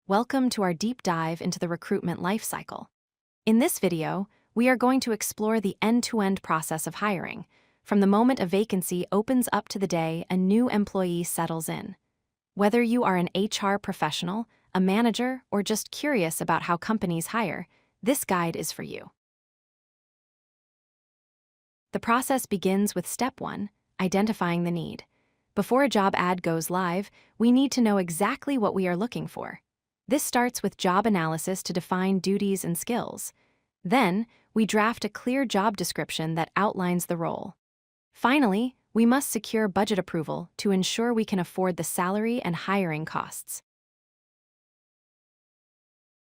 Welcome to our deep dive into the recruitment lifecycle. In this video, we are going to explore the end-to-end process of hiring, from the moment a vacancy opens up to the day a new employee settles in. Whether you are an HR professional, a manager, or just curious about how companies hire, this guide is for you. The process begins with step 1, identifying the need. Before a job ad goes live, we need to know exactly what we are looking for. This starts with job analysis to define duties and skills. Then, we draft a clear job description that outlines the role. Finally, we must secure budget approval to ensure we can afford the salary and hiring costs.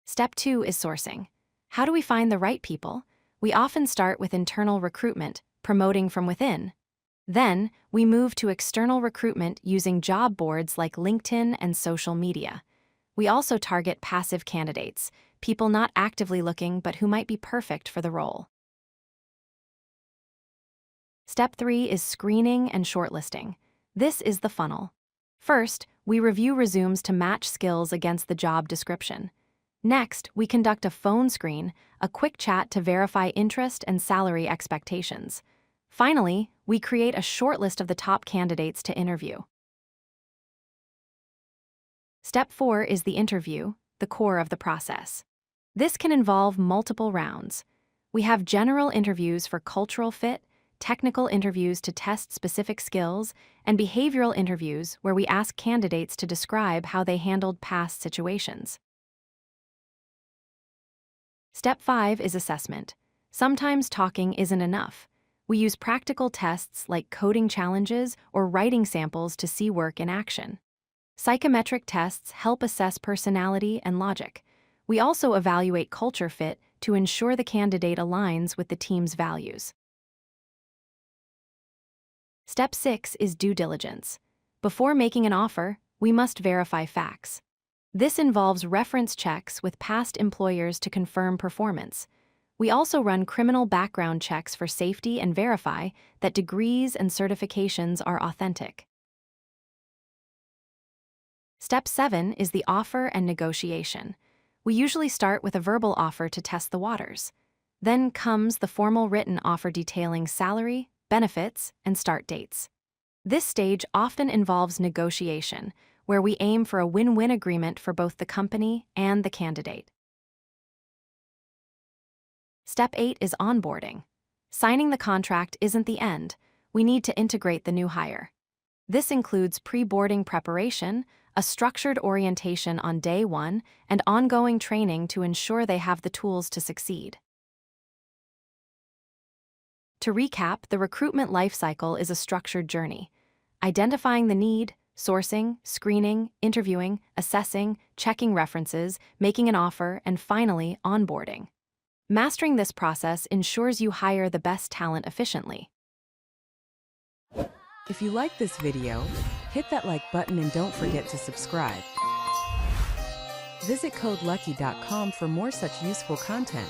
Step 2 is sourcing. How do we find the right people? We often start with internal recruitment, promoting from within. Then, we move to external recruitment using job boards like LinkedIn and social media. We also target passive candidates, people not actively looking but who might be perfect for the role. Step 3 is screening and shortlisting. This is the funnel. First, we review resumes to match skills against the job description. Next, we conduct a phone screen, a quick chat to verify interest and salary expectations. Finally, we create a shortlist of the top candidates to interview. Step 4 is the interview, the core of the process. This can involve multiple rounds. We have general interviews for cultural fit, technical interviews to test specific skills, and behavioral interviews where we ask candidates to describe how they handled past situations. Step 5 is assessment. Sometimes talking isn't enough. We use practical tests like coding challenges or writing samples to see work in action. Psychometric tests help assess personality and logic. We also evaluate culture fit to ensure the candidate aligns with the team's values. Step 6 is due diligence. Before making an offer, we must verify facts. This involves reference checks with past employers to confirm performance. We also run criminal background checks for safety and verify that degrees and certifications are authentic. Step 7 is the offer and negotiation. We usually start with a verbal offer to test the waters. Then comes the formal written offer detailing salary, benefits, and start dates. This stage often involves negotiation, where we aim for a win-win agreement for both the company and the candidate. Step 8 is onboarding. Signing the contract isn't the end. We need to integrate the new hire. This includes pre-boarding preparation, a structured orientation on day 1, and ongoing training to ensure they have the tools to succeed. To recap, the recruitment lifecycle is a structured journey. Identifying the need, sourcing, screening, interviewing, assessing, checking references, making an offer, and finally, onboarding. Mastering this process ensures you hire the best talent efficiently. If you like this video, hit that like button and don't forget to subscribe. Visit codelucky.com for more such useful content.